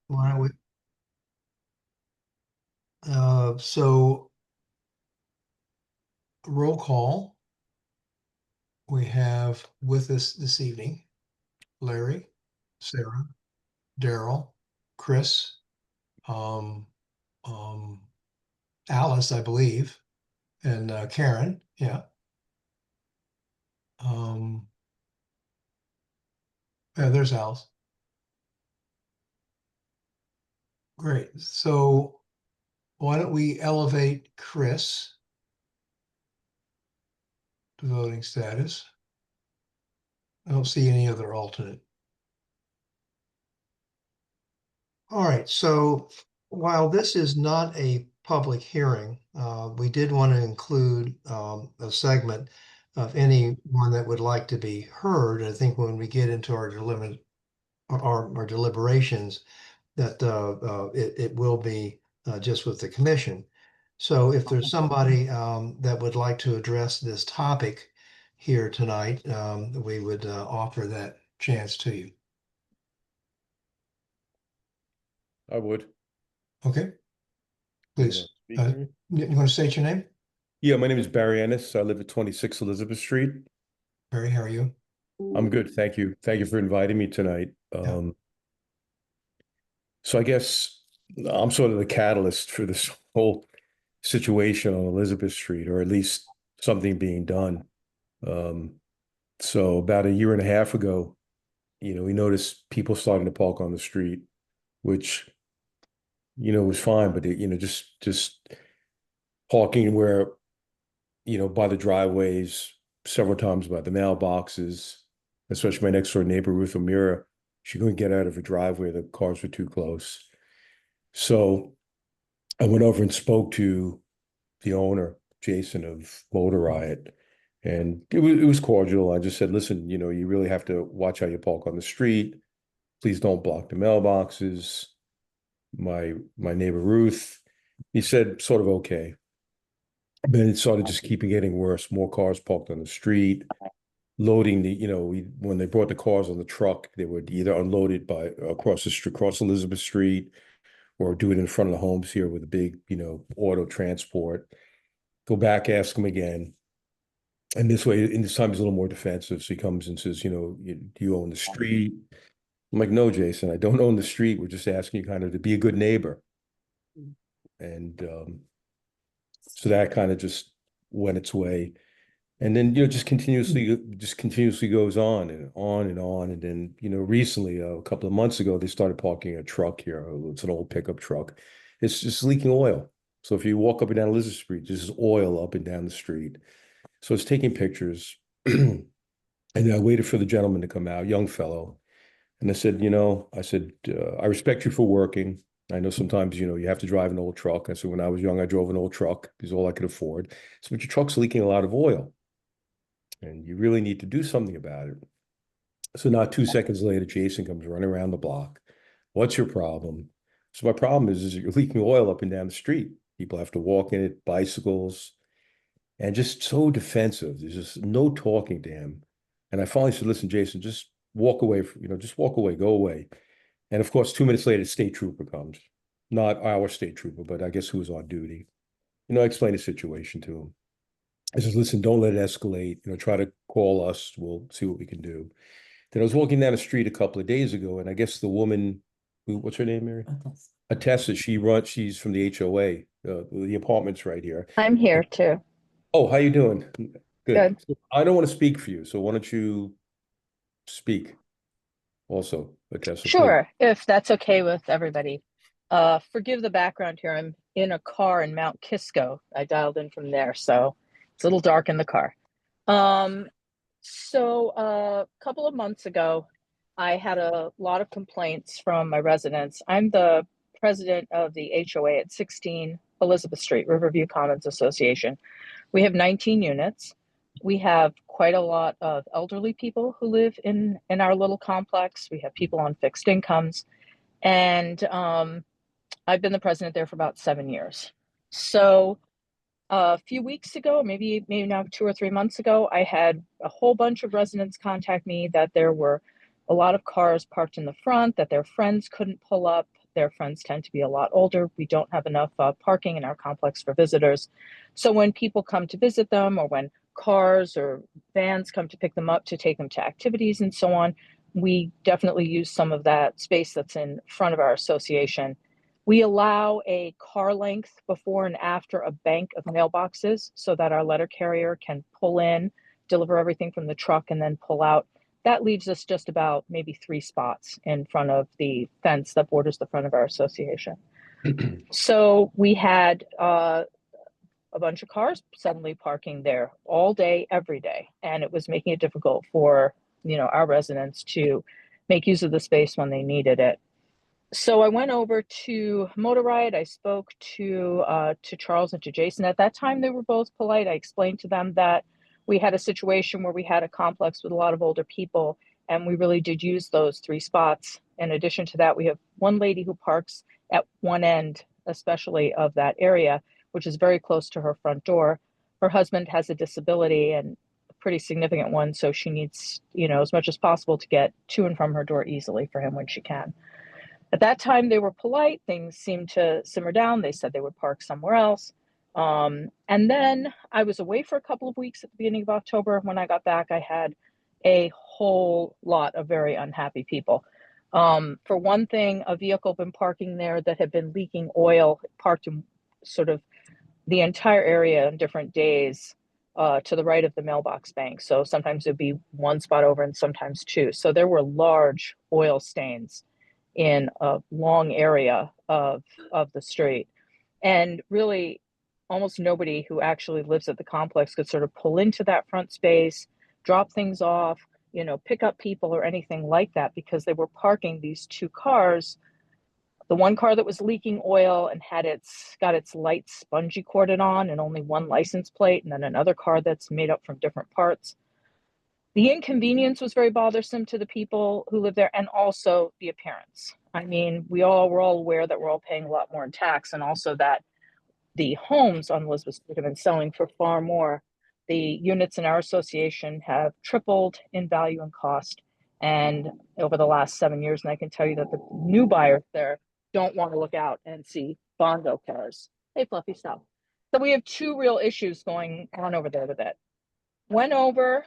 Why don't we, so roll call. We have with us this evening, Larry, Sarah, Daryl, Chris, um, um, Alice, I believe, and Karen. Yeah. Um, yeah, there's Alice. Great. So why don't we elevate Chris to voting status? I don't see any other alternate. All right, so while this is not a public hearing, we did want to include a segment of anyone that would like to be heard. I think when we get into our deliberations, that it will be just with the commission. So if there's somebody that would like to address this topic here tonight, we would offer that chance to you. I would. Okay, You want please. to speak, maybe? You want to state your name? Yeah, my name is Barry Ennis. I live at 26 Elizabeth Street. Barry, how are you? I'm good, thank you. Thank you for inviting me tonight. Yeah. So I guess I'm sort of the catalyst for this whole situation on Elizabeth Street, or at least something being done. Um, so about a year and a half ago, we noticed people starting to park on the street, which, was fine, but just parking where by the driveways, several times by the mailboxes, especially my next door neighbor, Ruth O'Meara. She couldn't get out of her driveway. The cars were too close. So I went over and spoke to the owner, Jason of Motor Riot. And it was cordial. I just said, listen, you really have to watch how you park on the street. Please don't block the mailboxes. My neighbor Ruth, he said sort of okay. But it started just keeping getting worse. More cars parked on the street, loading when they brought the cars on the truck, they would either unload it by across the street, across Elizabeth Street, or do it in front of the homes here with a big, auto transport. Go back, ask him again. And this way, and this time he's a little more defensive. So he comes and says, do you own the street? I'm like, no, Jason, I don't own the street. We're just asking you kind of to be a good neighbor. And so that kind of just went its way. And then, just continuously goes on and on and on. And then, recently, a couple of months ago, they started parking a truck here. It's an old pickup truck. It's just leaking oil. So if you walk up and down Elizabeth Street, there's oil up and down the street. So it's taking pictures. And I waited for the gentleman to come out, young fellow. And I said, I respect you for working. I know sometimes, you have to drive an old truck. I said, when I was young, I drove an old truck because all I could afford. So, but your truck's leaking a lot of oil and you really need to do something about it. So not 2 seconds later, Jason comes running around the block. What's your problem? So my problem is you're leaking oil up and down the street. People have to walk in it, bicycles, and just so defensive. There's just no talking to him. And I finally said, listen, Jason, just walk away, just walk away, go away. And of course, 2 minutes later, the state trooper comes. Not our state trooper, but I guess who was on duty. I explained the situation to him. I says, listen, don't let it escalate. Try to call us. We'll see what we can do. Then I was walking down the street a couple of days ago, and I guess the woman, what's her name, Mary? Atessa. She's from the HOA. The apartment's right here. I'm here too. Oh, how you doing? Good. Good. I don't want to speak for you, so why don't you speak also, Atessa, please. Sure, if that's okay with everybody. Forgive the background here. I'm in a car in Mount Kisco. I dialed in from there, so it's a little dark in the car. So a couple of months ago, I had a lot of complaints from my residents. I'm the president of the HOA at 16 Elizabeth Street, Riverview Commons Association. We have 19 units. We have quite a lot of elderly people who live in our little complex. We have people on fixed incomes. And I've been the president there for about 7 years. So a few weeks ago, maybe now 2 or 3 months ago, I had a whole bunch of residents contact me that there were a lot of cars parked in the front, that their friends couldn't pull up Their friends tend to be a lot older. We don't have enough parking in our complex for visitors. So when people come to visit them, or when cars or vans come to pick them up to take them to activities and so on, we definitely use some of that space that's in front of our association. We allow a car length before and after a bank of mailboxes so that our letter carrier can pull in, deliver everything from the truck, and then pull out. That leaves us just about maybe 3 spots in front of the fence that borders the front of our association. So we had a bunch of cars suddenly parking there all day, every day, and it was making it difficult for our residents to make use of the space when they needed it. So I went over to Motor Riot. I spoke to Charles and to Jason. At that time, they were both polite. I explained to them that we had a situation where we had a complex with a lot of older people, and we really did use those 3 spots. In addition to that, we have one lady who parks at one end, especially of that area, which is very close to her front door. Her husband has a disability, and a pretty significant one, so she needs, as much as possible to get to and from her door easily for him when she can. At that time, they were polite. Things seemed to simmer down. They said they would park somewhere else. And then I was away for a couple of weeks at the beginning of October. When I got back, I had a whole lot of very unhappy people. For one thing, a vehicle had been parking there that had been leaking oil, parked in sort of the entire area on different days to the right of the mailbox bank. So sometimes it'd be 1 spot over and sometimes 2. So there were large oil stains in a long area of the street. And really, almost nobody who actually lives at the complex could sort of pull into that front space, drop things off, pick up people or anything like that, because they were parking these 2 cars. The one car that was leaking oil and got its lights spongy corded on and only 1 license plate, and then another car that's made up from different parts. The inconvenience was very bothersome to the people who live there, and also the appearance. I mean, we're all aware that we're all paying a lot more in tax, and also that the homes on Elizabeth Street have been selling for far more. The units in our association have tripled in value and cost, and over the last 7 years. And I can tell you that the new buyers there don't want to look out and see Bondo cars. Hey, Fluffy, stop. So we have 2 real issues going on over there with it. Went over.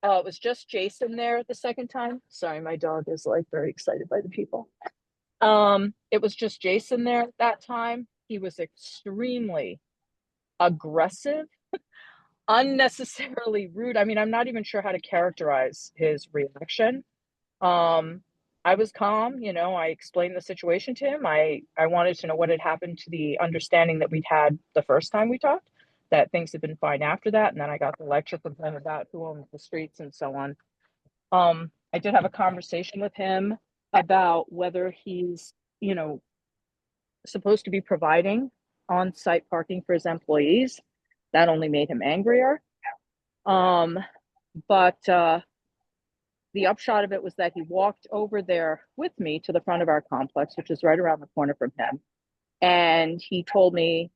It was just Jason there the second time. Sorry, my dog is like very excited by the people. It was just Jason there that time. He was extremely aggressive, unnecessarily rude. I mean, I'm not even sure how to characterize his reaction. I was calm, I explained the situation to him. I wanted to know what had happened to the understanding that we'd had the first time we talked, that things had been fine after that. And then I got the lecture from him about who owns the streets and so on. I did have a conversation with him about whether he's, supposed to be providing on-site parking for his employees. That only made him angrier. But the upshot of it was that he walked over there with me to the front of our complex, which is right around the corner from him. And he told me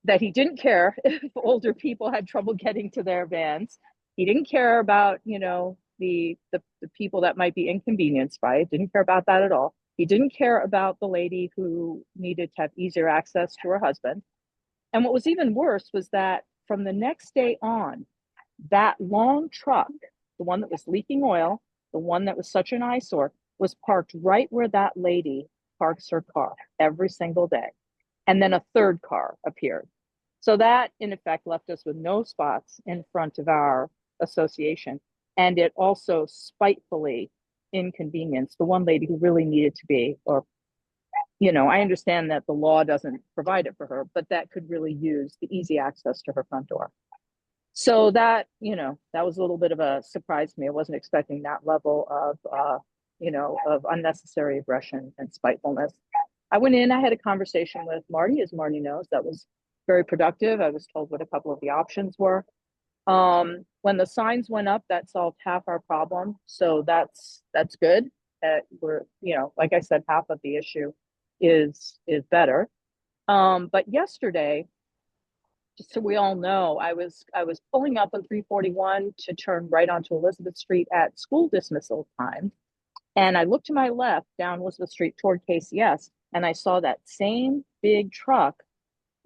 that he didn't care if older people had trouble getting to their vans. He didn't care about, the people that might be inconvenienced by it. Didn't care about that at all. He didn't care about the lady who needed to have easier access to her husband. And what was even worse was that from the next day on, that long truck, the one that was leaking oil, the one that was such an eyesore, was parked right where that lady parks her car every single day. And then a third car appeared. So that, in effect, left us with no spots in front of our association. And it also spitefully inconvenienced the one lady who really needed to be, or, I understand that the law doesn't provide it for her, but that could really use the easy access to her front door. So that, that was a little bit of a surprise to me. I wasn't expecting that level of, of unnecessary aggression and spitefulness. I went in, I had a conversation with Marty, as Marty knows. That was very productive. I was told what a couple of the options were. When the signs went up, that solved half our problem. So that's good. We're, like I said, half of the issue is better. But yesterday, just so we all know, I was pulling up on 341 to turn right onto Elizabeth Street at school dismissal time. And I looked to my left down Elizabeth Street toward KCS, and I saw that same big truck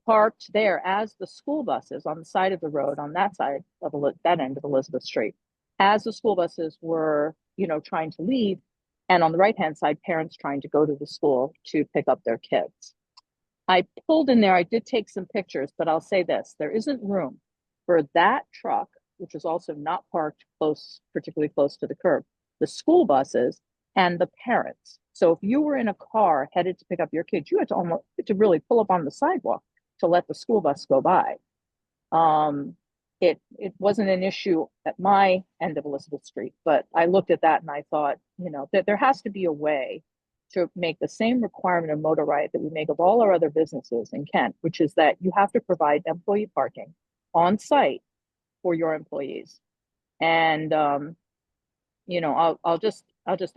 parked there as the school buses on the side of the road on that side of that end of Elizabeth Street, as the school buses were, trying to leave, and on the right hand side, parents trying to go to the school to pick up their kids. I pulled in there. I did take some pictures, but I'll say this: there isn't room for that truck, which is also not parked particularly close to the curb, the school buses, and the parents. So if you were in a car headed to pick up your kids, you had to really pull up on the sidewalk to let the school bus go by. It wasn't an issue at my end of Elizabeth Street, but I looked at that and I thought, that there has to be a way to make the same requirement of Motor Riot that we make of all our other businesses in Kent, which is that you have to provide employee parking on site for your employees. And I'll just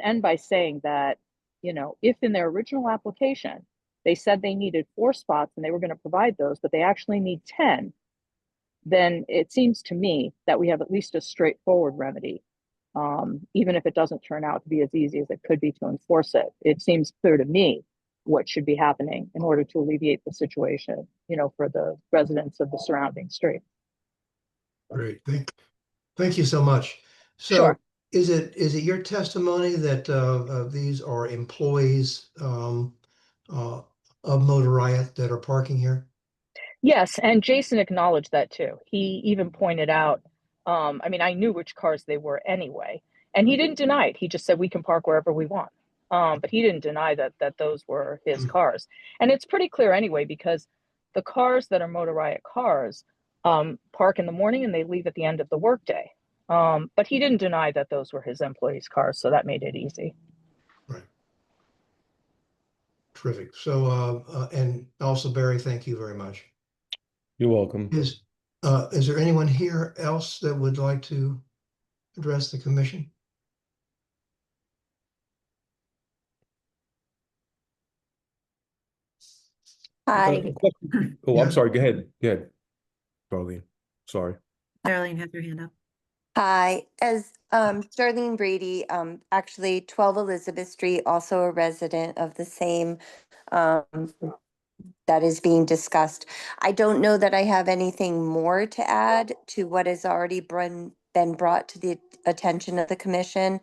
end by saying that, if in their original application they said they needed 4 spots and they were going to provide those, but they actually need 10, then it seems to me that we have at least a straightforward remedy. Even if it doesn't turn out to be as easy as it could be to enforce it, it seems clear to me what should be happening in order to alleviate the situation, for the residents of the surrounding street. Great. Thank you so much. So Sure. is it your testimony that these are employees of Motor Riot that are parking here? Yes, and Jason acknowledged that too. He even pointed out, I knew which cars they were anyway, and he didn't deny it. He just said we can park wherever we want. But he didn't deny that those were his cars. And it's pretty clear anyway, because the cars that are Motor Riot cars park in the morning and they leave at the end of the workday. But he didn't deny that those were his employees' cars, so that made it easy. Right. Terrific. So, and also Barry, thank you very much. You're welcome. Is there anyone here else that would like to address the commission? Hi, Oh, Yeah. I'm sorry. Go ahead. Go ahead, Darlene. Sorry. Darlene has her hand up. hi. As Darlene Brady, actually 12 Elizabeth Street, also a resident of the same um, that is being discussed. I don't know that I have anything more to add to what has already been brought to the attention of the commission.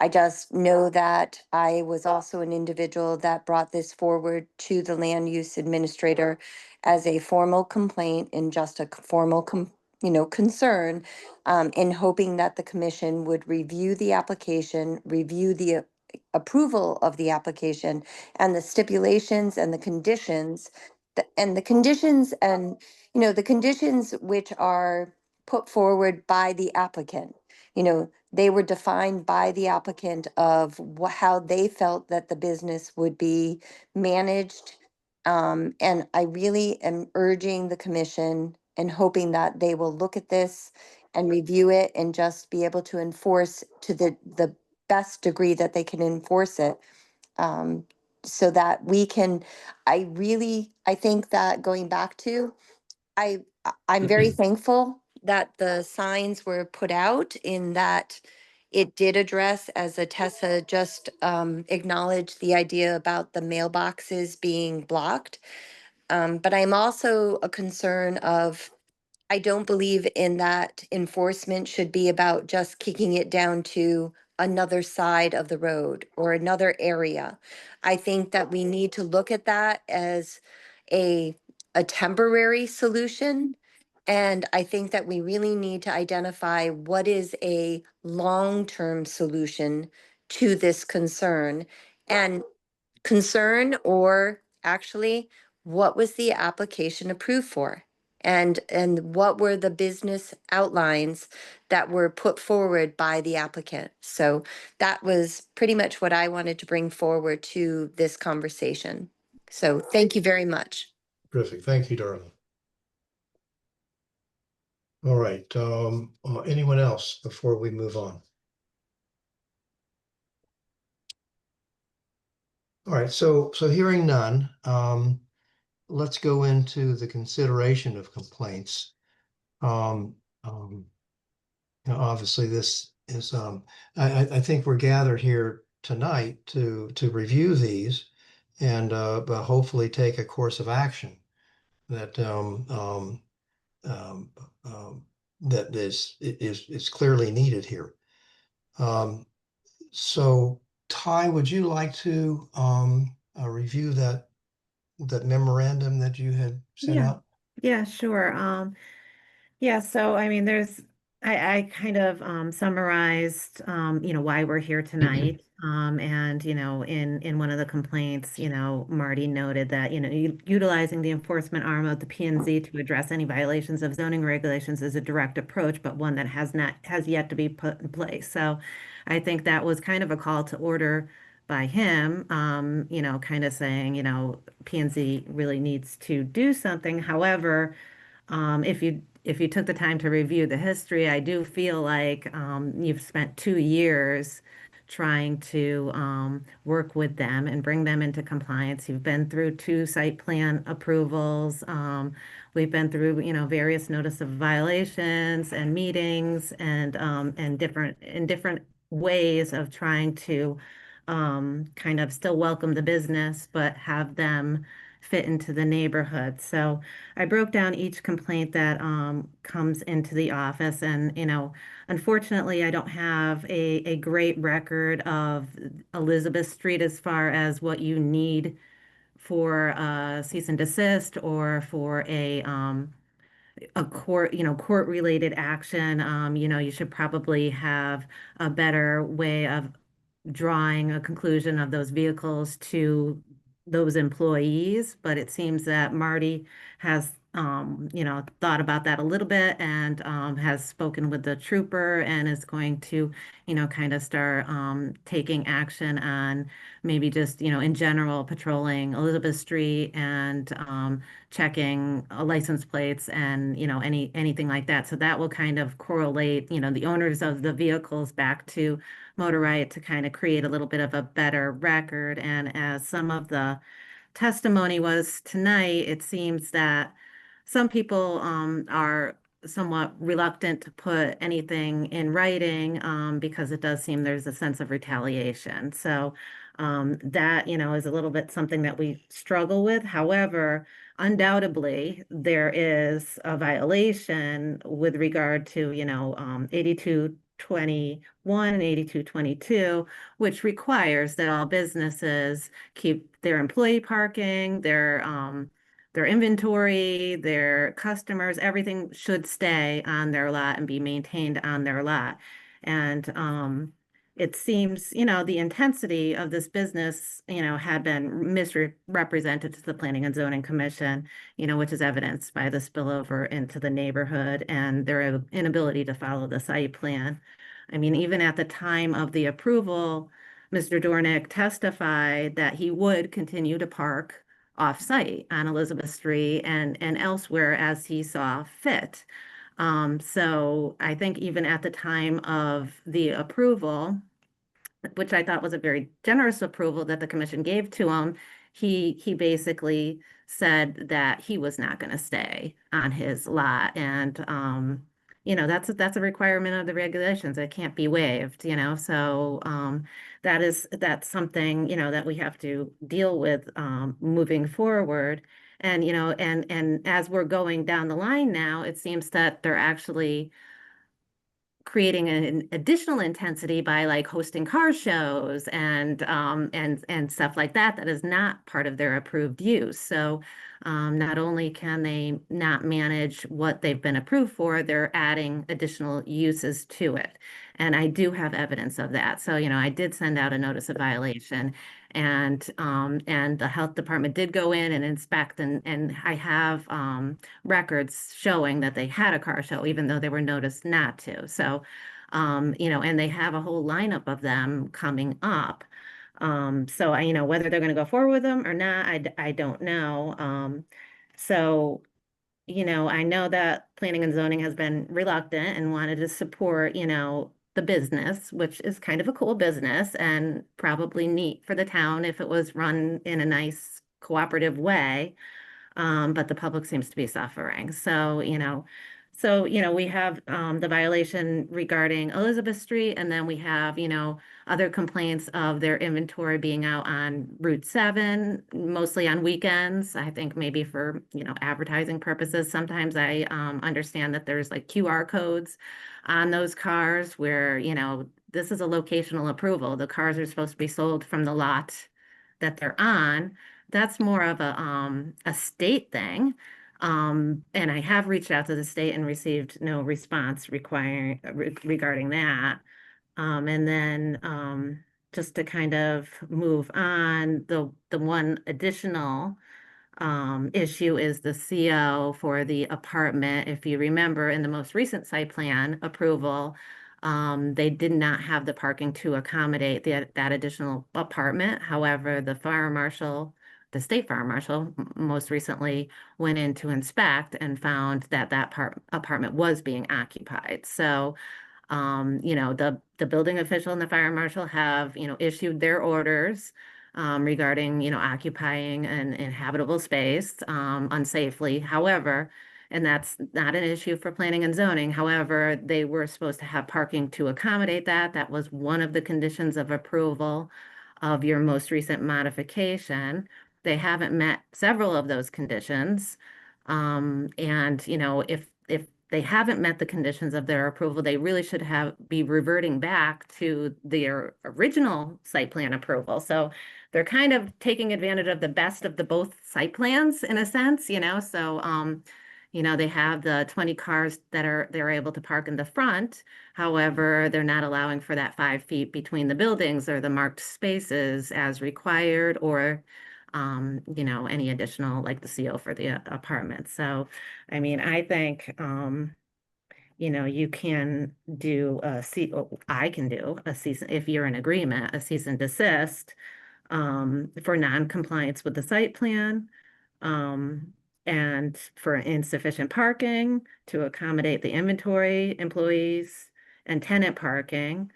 I just know that I was also an individual that brought this forward to the land use administrator as a formal complaint and just a formal concern, in hoping that the commission would review the application, review the approval of the application and the stipulations and the conditions the conditions which are put forward by the applicant. They were defined by the applicant of how they felt that the business would be managed. And I really am urging the commission and hoping that they will look at this and review it and just be able to enforce to the best degree that they can enforce it. So that we can, I think that going back to, I'm very thankful that the signs were put out in that it did address, as Atessa just acknowledged, the idea about the mailboxes being blocked. But I'm also a concern of, I don't believe in that enforcement should be about just kicking it down to another side of the road or another area. I think that we need to look at that as a temporary solution. And I think that we really need to identify what is a long-term solution to this concern, or actually, what was the application approved for? And what were the business outlines that were put forward by the applicant? So that was pretty much what I wanted to bring forward to this conversation. So thank you very much. Terrific. Thank you, Darlene. All right. Anyone else before we move on? All right. So hearing none, let's go into the consideration of complaints. Obviously, this is I think we're gathered here tonight to review these and but hopefully take a course of action that um, um, that is clearly needed here. So Ty, would you like to review that memorandum that you had sent Yeah. out? Yeah, sure. Yeah, so I mean, I kind of summarized, why we're here tonight. And, in one of the complaints, Marty noted that, utilizing the enforcement arm of the P&Z to address any violations of zoning regulations is a direct approach, but one that has yet to be put in place. So I think that was kind of a call to order by him, kind of saying, P&Z really needs to do something. However, if you took the time to review the history, I do feel like you've spent 2 years trying to work with them and bring them into compliance. You've been through 2 site plan approvals. We've been through, various notice of violations and meetings and different ways of trying to kind of still welcome the business, but have them fit into the neighborhood. So I broke down each complaint that comes into the office, and unfortunately, I don't have a great record of Elizabeth Street as far as what you need for cease and desist or for a court related action. You should probably have a better way of drawing a conclusion of those vehicles to those employees, but it seems that Marty has, thought about that a little bit and has spoken with the trooper and is going to, kind of start taking action on maybe just, in general, patrolling Elizabeth Street and checking license plates and, anything like that. So that will kind of correlate, the owners of the vehicles back to Motor Right to kind of create a little bit of a better record. And as some of the testimony was tonight, it seems that some people are somewhat reluctant to put anything in writing because it does seem there's a sense of retaliation. So that, is a little bit something that we struggle with. However, undoubtedly, there is a violation with regard to, 8221 and 8222, which requires that all businesses keep their employee parking, their inventory, their customers, everything should stay on their lot and be maintained on their lot. And it seems, the intensity of this business, had been misrepresented to the Planning and Zoning Commission, which is evidenced by the spillover into the neighborhood and their inability to follow the site plan. I mean, even at the time of the approval, Mr. Dornick testified that he would continue to park off-site on Elizabeth Street and elsewhere as he saw fit. So I think even at the time of the approval, which I thought was a very generous approval that the commission gave to him, he basically said that he was not going to stay on his lot. And that's a requirement of the regulations. It can't be waived, so that's something, that we have to deal with moving forward. And and as we're going down the line now, it seems that they're actually creating an additional intensity by like hosting car shows and stuff like that that is not part of their approved use. So not only can they not manage what they've been approved for, they're adding additional uses to it. And I do have evidence of that. So, I did send out a notice of violation, and the health department did go in and inspect, and I have records showing that they had a car show, even though they were noticed not to. So, and they have a whole lineup of them coming up. So whether they're going to go forward with them or not, I don't know. So, I know that planning and zoning has been reluctant and wanted to support, the business, which is kind of a cool business and probably neat for the town if it was run in a nice cooperative way. But the public seems to be suffering. So, So, we have the violation regarding Elizabeth Street, and then we have, other complaints of their inventory being out on Route 7, mostly on weekends. I think maybe for, advertising purposes. Sometimes I understand that there's like QR codes on those cars where, this is a locational approval. The cars are supposed to be sold from the lot that they're on. That's more of a state thing. And I have reached out to the state and received no response regarding that. And then just to kind of move on, the one additional issue is the CO for the apartment. If you remember, in the most recent site plan approval, they did not have the parking to accommodate that additional apartment. However, the state fire marshal most recently went in to inspect and found that apartment was being occupied. So, the building official and the fire marshal have, issued their orders regarding, occupying an inhabitable space unsafely. However, and that's not an issue for planning and zoning. However, they were supposed to have parking to accommodate that. That was one of the conditions of approval of your most recent modification. They haven't met several of those conditions. And, if they haven't met the conditions of their approval, they really should be reverting back to their original site plan approval. So they're kind of taking advantage of the best of the both site plans in a sense, so they have the 20 cars that they're able to park in the front. However, they're not allowing for that 5 feet between the buildings or the marked spaces as required, or any additional, like the CO for the apartment. So, I mean, I think, you can do I can do a cease, if you're in agreement, a cease and desist for non-compliance with the site plan, and for insufficient parking to accommodate the inventory, employees, and tenant parking,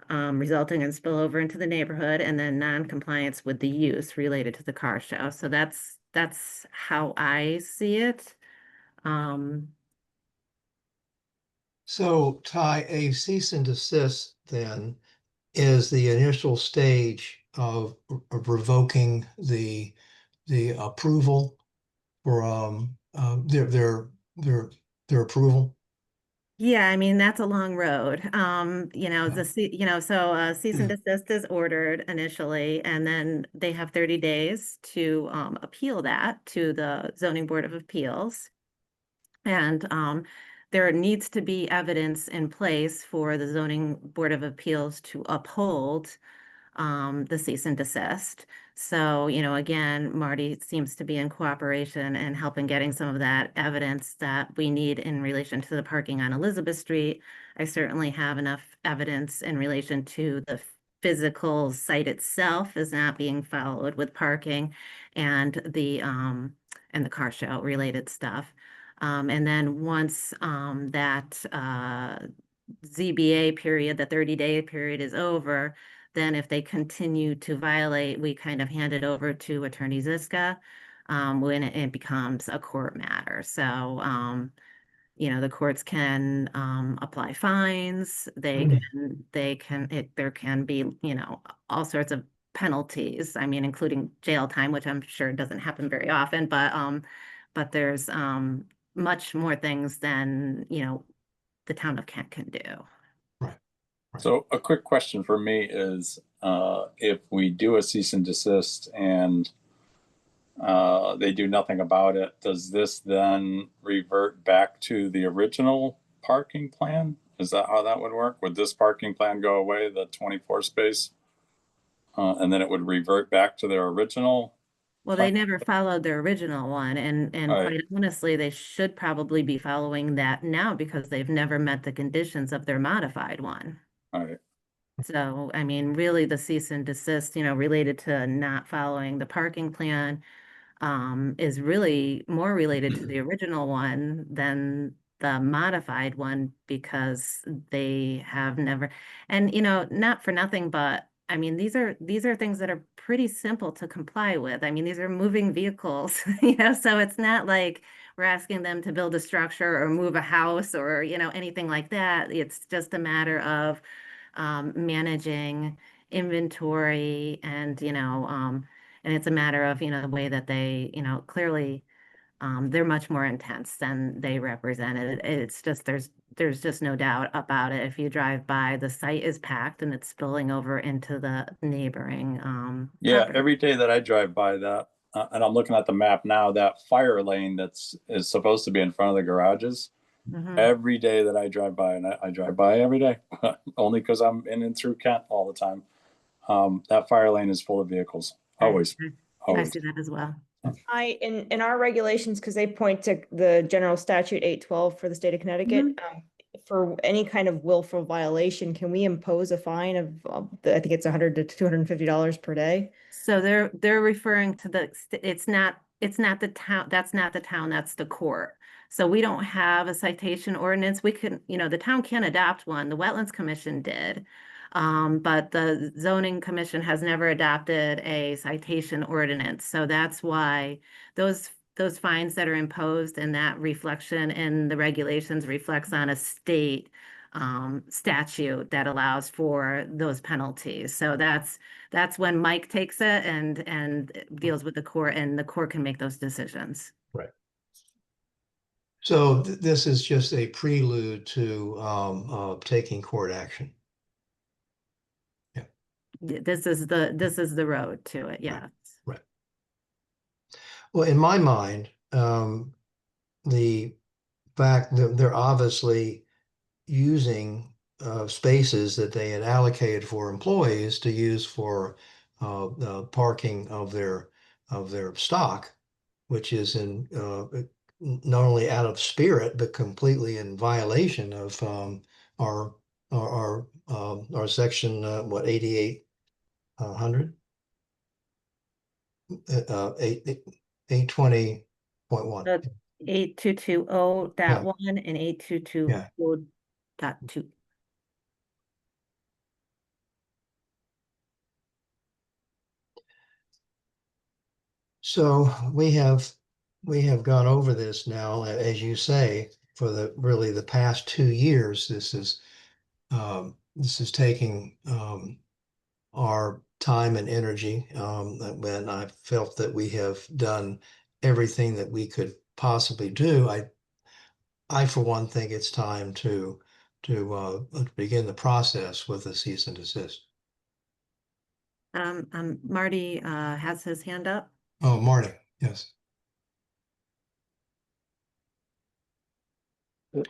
resulting in spillover into the neighborhood, and then non-compliance with the use related to the car show. So that's how I see it. So Ty, a cease and desist then is the initial stage of revoking the approval for their approval. Yeah, I mean, that's a long road. So cease and desist is ordered initially, and then they have 30 days to appeal that to the Zoning Board of Appeals. And there needs to be evidence in place for the Zoning Board of Appeals to uphold the cease and desist. So, again, Marty seems to be in cooperation and helping getting some of that evidence that we need in relation to the parking on Elizabeth Street. I certainly have enough evidence in relation to the physical site itself is not being followed with parking and the car show related stuff. And then once that ZBA period, the 30-day period is over, then if they continue to violate, we kind of hand it over to Attorney Ziska when it becomes a court matter. So, the courts can apply fines. There can be, all sorts of penalties. I mean, including jail time, which I'm sure doesn't happen very often, but there's much more things than, the town of Kent can do. So a quick question for me is, if we do a cease and desist and they do nothing about it, does this then revert back to the original parking plan? Is that how that would work? Would this parking plan go away, the 24 space? And then it would revert back to their original? Well, they never followed their original one, and Right. quite honestly, they should probably be following that now because they've never met the conditions of their modified one. All right. So, I mean, really the cease and desist, related to not following the parking plan, is really more related to the original one than the modified one, because they have never, and, not for nothing, but I mean, these are things that are pretty simple to comply with. I mean, these are moving vehicles, so it's not like we're asking them to build a structure or move a house or, anything like that. It's just a matter of managing inventory and it's a matter of, the way that they, clearly they're much more intense than they represented. It's just there's just no doubt about it. If you drive by, the site is packed and it's spilling over into the neighboring Yeah, property. every day that I drive by that, and I'm looking at the map now, that fire lane is supposed to be in front of the garages. Mhm. Every day that I drive by, and I drive by every day, only because I'm in and through Kent all the time. That fire lane is full of vehicles, always, I always. see that as well. In our regulations, because they point to the general statute 812 for the state of Connecticut, for any kind of willful violation, can we impose a fine of, I think it's $100 to $250 per day? So they're referring to it's not the town, that's not the town, that's the court. So we don't have a citation ordinance. We can, the town can adopt one. The Wetlands Commission did. But the zoning commission has never adopted a citation ordinance. So that's why those fines that are imposed and that reflection in the regulations reflects on a state statute that allows for those penalties. So that's when Mike takes it and deals with the court, and the court can make those decisions. Right. So this is just a prelude to taking court action. This is the road to it. Yeah. Right. Well, in my mind, the fact that they're obviously using spaces that they had allocated for employees to use for parking of their stock, which is in not only out of spirit but completely in violation of our section 8800 820.1. 8220.1 and 8220.2. So we have gone over this now, as you say, for the past 2 years. This is taking our time and energy, and I felt that we have done everything that we could possibly do. I for one think it's time to begin the process with a cease and desist. Marty has his hand up. Oh, Marty, yes.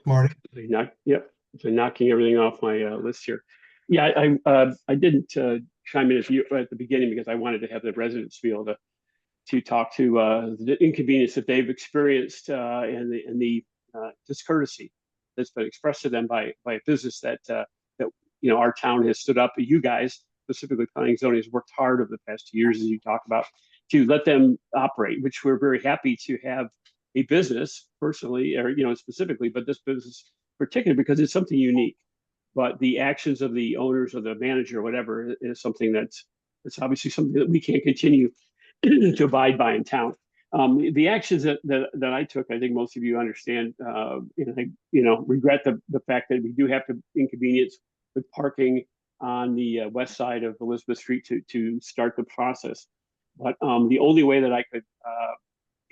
Marty? Yep. So knocking everything off my list here. Yeah, I didn't chime in at the beginning because I wanted to have the residents be able to talk to the inconvenience that they've experienced and the discourtesy that's been expressed to them by a business that our town has stood up. You guys, specifically planning and zoning, has worked hard over the past 2 years, as you talk about, to let them operate, which we're very happy to have a business personally, or specifically, but this business particularly because it's something unique. But the actions of the owners or the manager or whatever is something that's obviously something that we can't continue to abide by in town. The actions that I took, I think most of you understand, and I regret the fact that we do have to inconvenience with parking on the west side of Elizabeth Street to start the process. But the only way that I could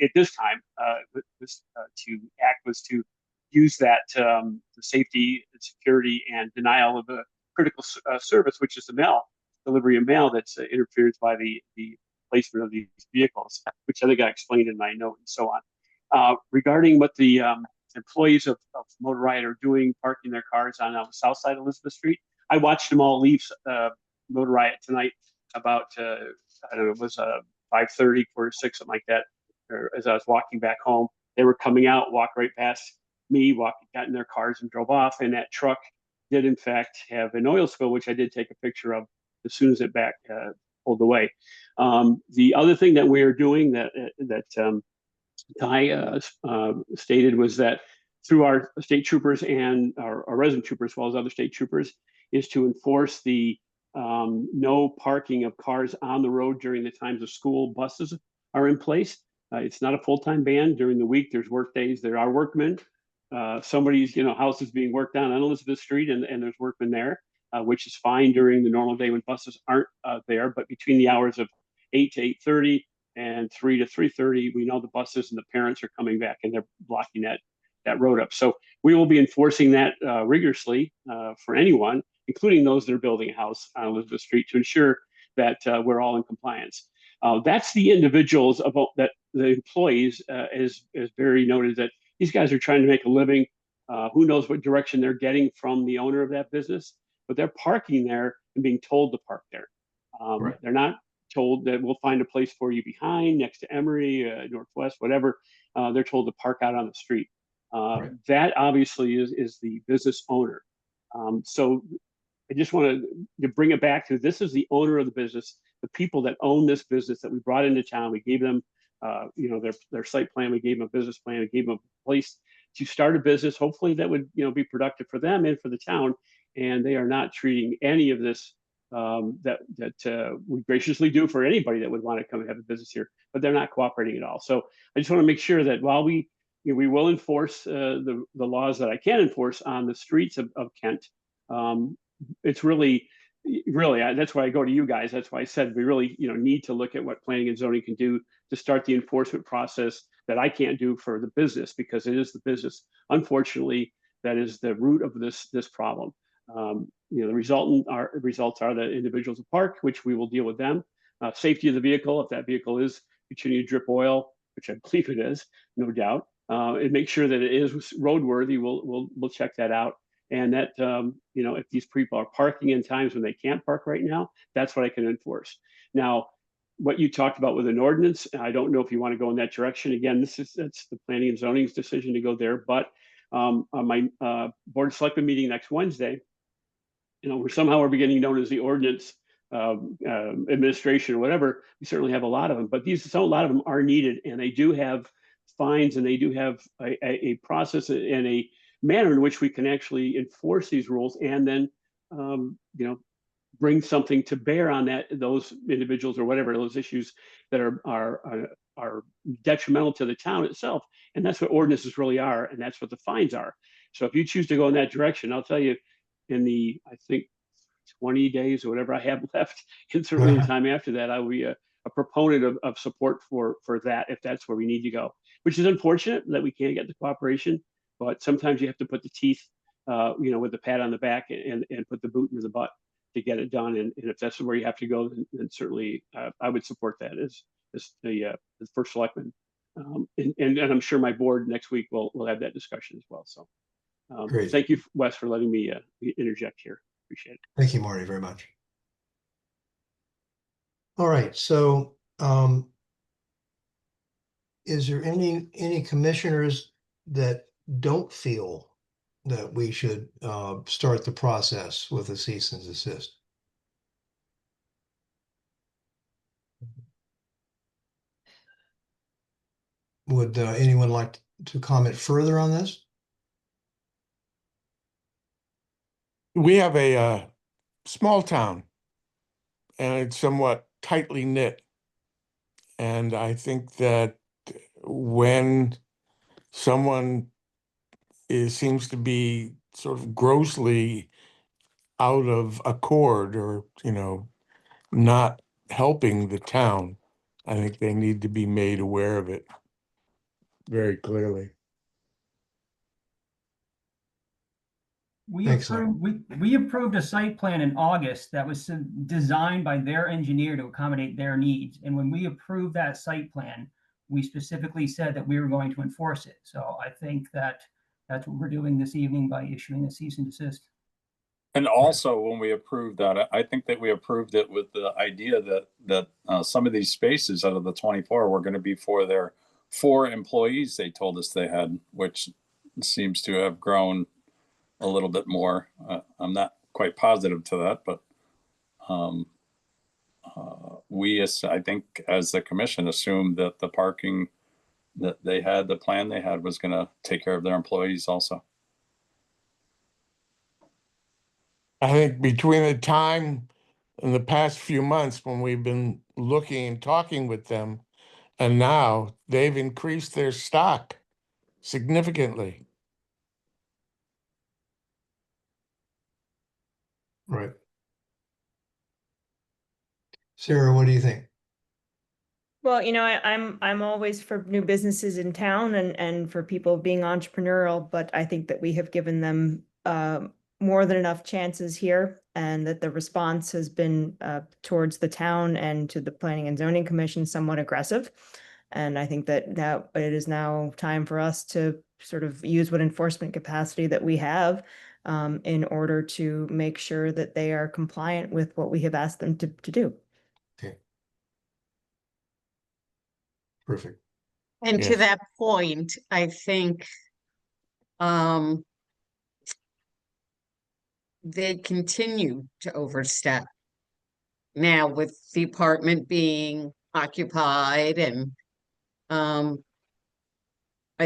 at this time to act was to use that the safety and security and denial of a critical service, which is the mail delivery of mail that's interfered by the placement of these vehicles, which I think I explained in my note and so on. Regarding what the employees of Motor Riot are doing, parking their cars on the south side of Elizabeth Street, I watched them all leave Motor Riot tonight about, I don't know, it was 5:30, 4:45, something like that. Or as I was walking back home, they were coming out, walked right past me, got in their cars and drove off. And that truck did in fact have an oil spill, which I did take a picture of as soon as it pulled away. The other thing that we are doing that Ty stated was that through our state troopers and our resident troopers, as well as other state troopers, is to enforce the No parking of cars on the road during the times of school. Buses are in place. It's not a full-time ban. During the week, there's work days. There are workmen. Somebody's, house is being worked on Elizabeth Street, and there's workmen there, which is fine during the normal day when buses aren't there. But between the hours of 8 to 8:30 and 3 to 3:30, we know the buses and the parents are coming back, and they're blocking that road up. So we will be enforcing that rigorously for anyone, including those that are building a house on Elizabeth Street, to ensure that we're all in compliance. That's the individuals that the employees, as Barry noted, that these guys are trying to make a living. Who knows what direction they're getting from the owner of that business, but they're parking there and being told to park there. Right. They're not told that we'll find a place for you behind, next to Emory, Northwest, whatever. They're told to park out on the street. Right. That obviously is the business owner. So I just want to bring it back to, this is the owner of the business, the people that own this business that we brought into town. We gave them, their site plan. We gave them a business plan. We gave them a place to start a business. Hopefully that would, be productive for them and for the town. And they are not treating any of this that we graciously do for anybody that would want to come and have a business here, but they're not cooperating at all. So I just want to make sure that while we will enforce the laws that I can enforce on the streets of Kent, it's really, that's why I go to you guys. That's why I said we really, need to look at what planning and zoning can do to start the enforcement process that I can't do for the business, because it is the business, unfortunately, that is the root of this problem. The results are that individuals park, which we will deal with them. Safety of the vehicle, if that vehicle is continuing to drip oil, which I believe it is, no doubt, and make sure that it is roadworthy. We'll check that out. And that, if these people are parking in times when they can't park right now, that's what I can enforce. Now, what you talked about with an ordinance, I don't know if you want to go in that direction. Again, that's the planning and zoning's decision to go there. But on my board of selectmen meeting next Wednesday, we're beginning known as the ordinance administration or whatever. We certainly have a lot of them, but a lot of them are needed, and they do have fines, and they do have a process and a manner in which we can actually enforce these rules, and then bring something to bear on those individuals or whatever, those issues that are detrimental to the town itself. And that's what ordinances really are, and that's what the fines are. So if you choose to go in that direction, I'll tell you, in I think 20 days or whatever I have left, and certainly in time after that, I will be a proponent of support for that, if that's where we need to go, which is unfortunate that we can't get the cooperation, but sometimes you have to put the teeth, with the pat on the back and put the boot in the butt to get it done. And if that's where you have to go, then certainly I would support that as the first selectman. And I'm sure my board next week will have that discussion as well. So thank you, Wes, for letting me interject here. Appreciate it. Thank you, Marty, very much. All right, so is there any commissioners that don't feel that we should start the process with a cease and desist? Would anyone like to comment further on this? We have a small town, and it's somewhat tightly knit. And I think that when someone seems to be sort of grossly out of accord, or, not helping the town, I think they need to be made aware of it very clearly. We Thanks, sir. we approved a site plan in August that was designed by their engineer to accommodate their needs. And when we approved that site plan, we specifically said that we were going to enforce it. So I think that's what we're doing this evening by issuing a cease and desist. And also, when we approved that, I think that we approved it with the idea that some of these spaces out of the 24 were going to be for their 4 employees they told us they had, which seems to have grown a little bit more. I'm not quite positive to that, but I think as the commission assumed that the parking that they had, the plan they had, was going to take care of their employees also. I think between the time in the past few months when we've been looking and talking with them, and now they've increased their stock significantly. Right. Sarah, what do you think? Well, I'm always for new businesses in town and for people being entrepreneurial, but I think that we have given them more than enough chances here, and that the response has been towards the town and to the Planning and Zoning Commission somewhat aggressive. And I think that now it is now time for us to sort of use what enforcement capacity that we have in order to make sure that they are compliant with what we have asked them to do. Okay. Perfect. And to Yes. that point, I think they continue to overstep now with the apartment being occupied, and I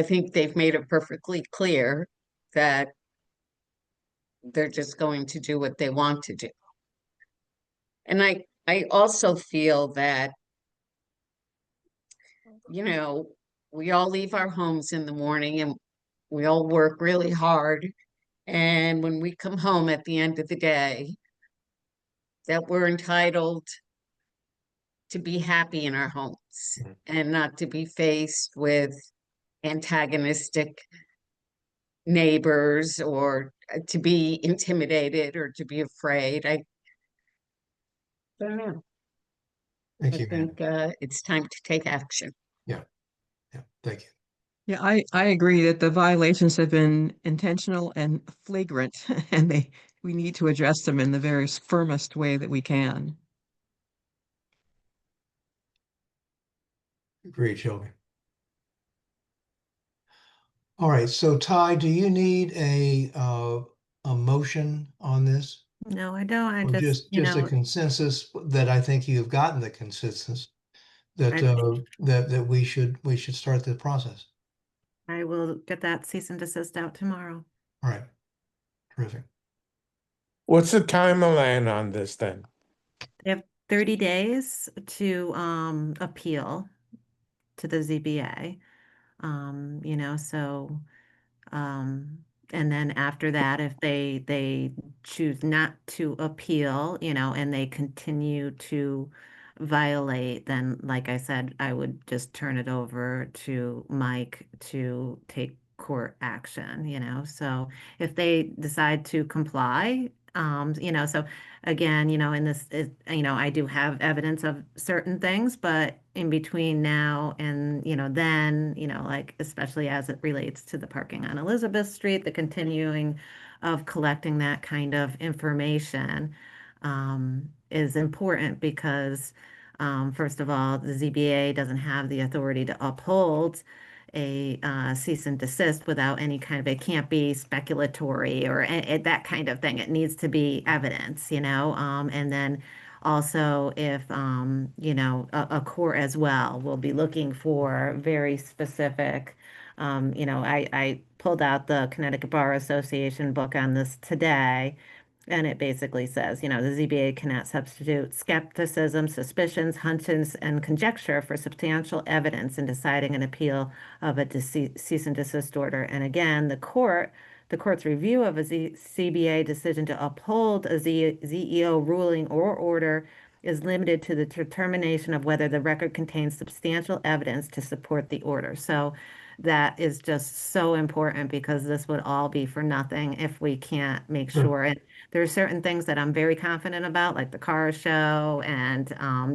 think they've made it perfectly clear that they're just going to do what they want to do. And I also feel that, we all leave our homes in the morning and we all work really hard. And when we come home at the end of the day, that we're entitled to be happy in our homes Mhm. and not to be faced with antagonistic neighbors, or to be intimidated or to be afraid. I don't know. Thank I you, Amanda. think it's time to take action. Yeah, thank you. Yeah, I agree that the violations have been intentional and flagrant, and we need to address them in the very firmest way that we can. Agreed, Shelby. All right, so Ty, do you need a motion on this? No, I don't. I Or just, just a consensus that I think you've gotten the consensus that that we should start the process. I will get that cease and desist out tomorrow. All right, terrific. What's the timeline on this then? They have 30 days to appeal to the ZBA. So and then after that, if they choose not to appeal, and they continue to violate, then like I said, I would just turn it over to Mike to take court action. So if they decide to comply, so again, in this is, I do have evidence of certain things, but in between now and, then, like, especially as it relates to the parking on Elizabeth Street, the continuing of collecting that kind of information is important because, first of all, the ZBA doesn't have the authority to uphold a cease and desist without any kind of, it can't be speculatory or that kind of thing. It needs to be evidence, and then also if, a court as well will be looking for very specific, I pulled out the Connecticut Bar Association book on this today. And it basically says, the ZBA cannot substitute skepticism, suspicions, hunches, and conjecture for substantial evidence in deciding an appeal of a cease and desist order. And again, the court's review of a ZBA decision to uphold a ZEO ruling or order is limited to the determination of whether the record contains substantial evidence to support the order. So that is just so important because this would all be for nothing if we can't make sure. And there are certain things that I'm very confident about, like the car show and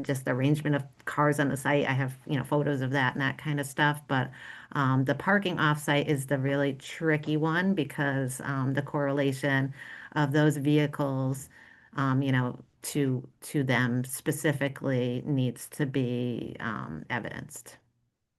just the arrangement of cars on the site. I have, photos of that and that kind of stuff. But the parking offsite is the really tricky one because the correlation of those vehicles, to them specifically needs to be evidenced.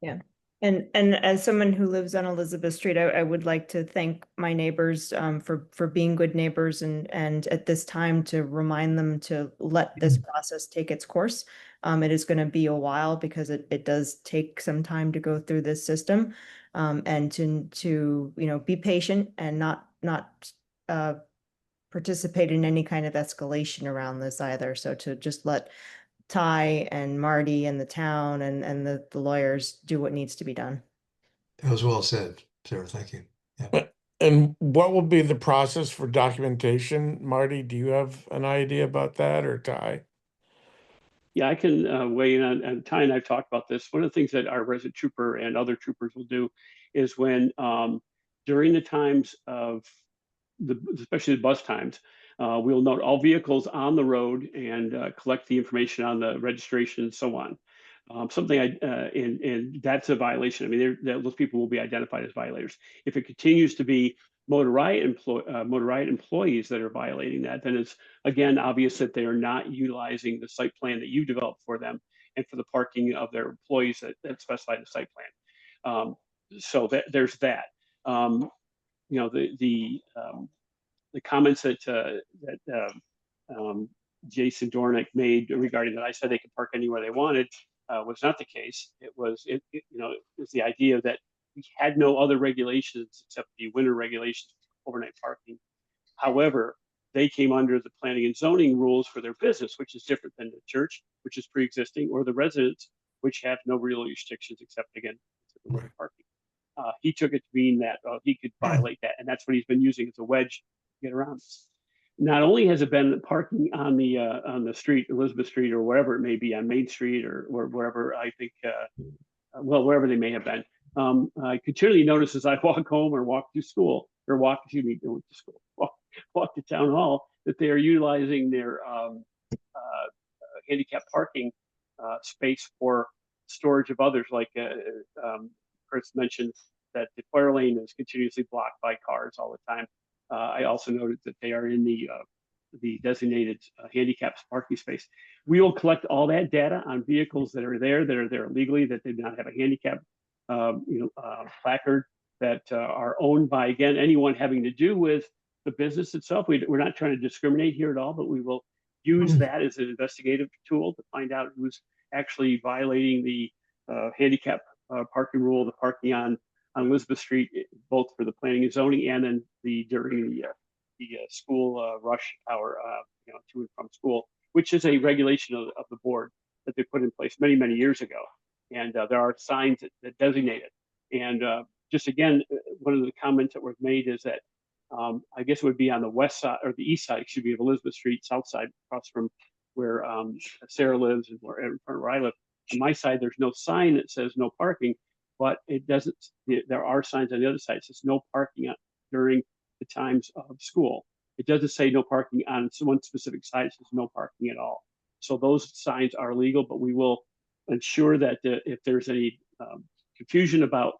Yeah. And as someone who lives on Elizabeth Street, I would like to thank my neighbors for being good neighbors and at this time to remind them to let this process take its course. It is going to be a while because it does take some time to go through this system, and to be patient and not participate in any kind of escalation around this either. So to just let Ty and Marty and the town and the lawyers do what needs to be done. That was well said, Sarah. Thank you. Yeah. And what will be the process for documentation? Marty, do you have an idea about that, or Ty? Yeah, I can weigh in on, and Ty and I've talked about this. One of the things that our resident trooper and other troopers will do is when during the times of especially the bus times, we'll note all vehicles on the road and collect the information on the registration and so on. And that's a violation. I mean, those people will be identified as violators. If it continues to be Motor Riot employees that are violating that, then it's again obvious that they are not utilizing the site plan that you developed for them and for the parking of their employees that specify the site plan. So there's that. You know, the comments that Jason Dornick made regarding that I said they could park anywhere they wanted was not the case. It was the idea that we had no other regulations except the winter regulations for overnight parking. However, they came under the planning and zoning rules for their business, which is different than the church, which is pre-existing, or the residents, which have no real restrictions except, again, the winter parking. He took it to mean that he could violate that, and that's what he's been using as a wedge to get around this. Not only has it been parking on the street, Elizabeth Street, or wherever it may be, on Main Street, or wherever I think, well, wherever they may have been. I continually notice as I walk home or walk to school, or walk to town hall, that they are utilizing their handicap parking space for storage of others. Like Chris mentioned, that the fire lane is continuously blocked by cars all the time. I also noted that they are in the designated handicap parking space. We will collect all that data on vehicles that are there illegally, that they do not have a handicap placard, that are owned by, again, anyone having to do with the business itself. We're not trying to discriminate here at all, but we will use that as an investigative tool to find out who's actually violating the handicap parking rule, the parking on Elizabeth Street, both for the planning and zoning and then during the school rush hour, to and from school, which is a regulation of the board that they put in place many, many years ago. And there are signs that designate it. And just again, one of the comments that was made is that I guess it would be on the west side, or the east side, excuse me, of Elizabeth Street, south side, across from where Sarah lives and where I live. On my side, there's no sign that says no parking, but it doesn't. There are signs on the other side. It says no parking during the times of school. It doesn't say no parking on one specific side. It says no parking at all. So those signs are legal, but we will ensure that if there's any confusion about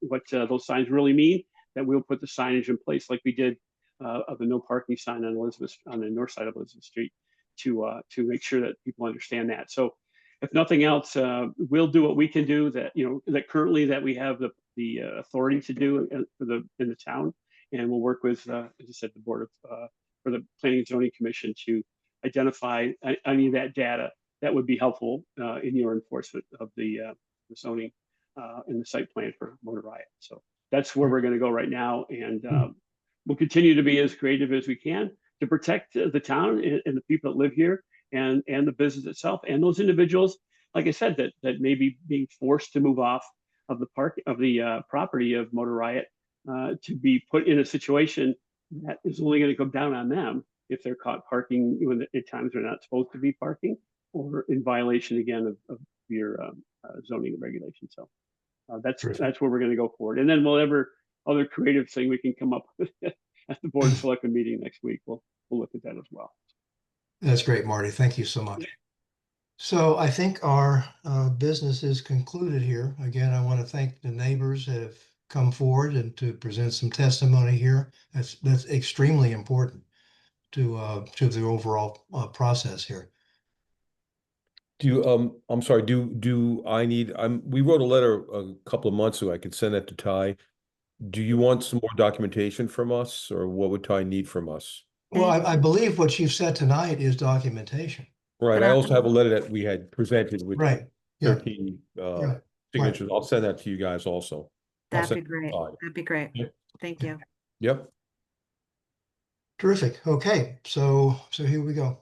what those signs really mean, that we'll put the signage in place like we did of the no parking sign on the north side of Elizabeth Street to make sure that people understand that. So if nothing else, we'll do what we can do that currently that we have the authority to do in the town, and we'll work with, as I said, the board or the Planning and Zoning Commission to identify any of that data that would be helpful in your enforcement of the zoning and the site plan for Motor Riot. So that's where we're going to go right now, and we'll continue to be as creative as we can to protect the town and the people that live here, and the business itself, and those individuals, like I said, that may be being forced to move off of the property of Motor Riot to be put in a situation that is only going to come down on them if they're caught parking when at times they're not supposed to be parking, or in violation again of your zoning regulations. So that's where we're going to go forward, and then whatever other creative thing we can come up with at the board of selectmen meeting next week, we'll look at that as well. That's great, Marty. Thank you so much. So I think our business is concluded here. Again, I want to thank the neighbors that have come forward and to present some testimony here. That's extremely important to the overall process here. I'm sorry, do I need, we wrote a letter a couple of months ago. I could send that to Ty. Do you want some more documentation from us, or what would Ty need from us? Well, I believe what you've said tonight is documentation. Right. I also have a letter that we had presented with Right. Yeah. 13 Yeah. signatures. I'll send that to you guys also. That'd be great. That'd be great. Yep. Thank you. Yep. Terrific. Okay, so here we go.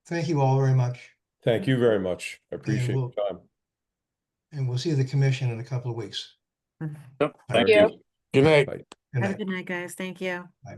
Thank you all very much, Thank you very much. I appreciate we'll- your time. and we'll see the commission in a couple of weeks. Yep, Thank thank you. you. Good night. Bye. Good Have a night. good night, guys. Thank you. Bye.